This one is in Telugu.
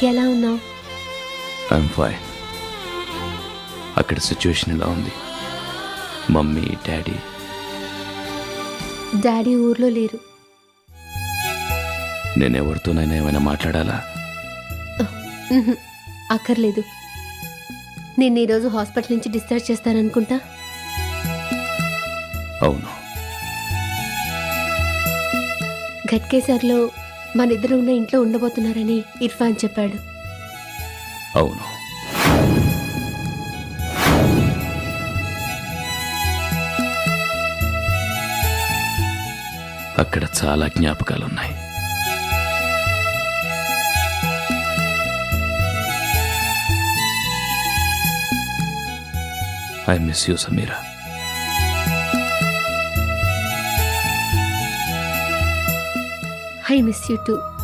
ఎలా ఉన్నావు? I'm fine. అక్కడ సిచ్యువేషన్ ఎలా ఉంది? Mummy, daddy? డాడీ ఊర్లో లేరు. నేను ఎవరితోనైనా ఏమైనా మాట్లాడాలా? ఉహుం, అక్కర్లేదు. నేను ఈరోజు హాస్పిటల్ నుంచి డిశ్చార్జ్ చేస్తాననుకుంటా. అవును. ఘట్కేసర్లో మనిద్దరు ఉన్న ఇంట్లో ఉండబోతున్నారని ఇర్ఫాన్ చెప్పాడు. అవును. అక్కడ చాలా జ్ఞాపకాలున్నాయి. I miss you Sameera. I miss you two.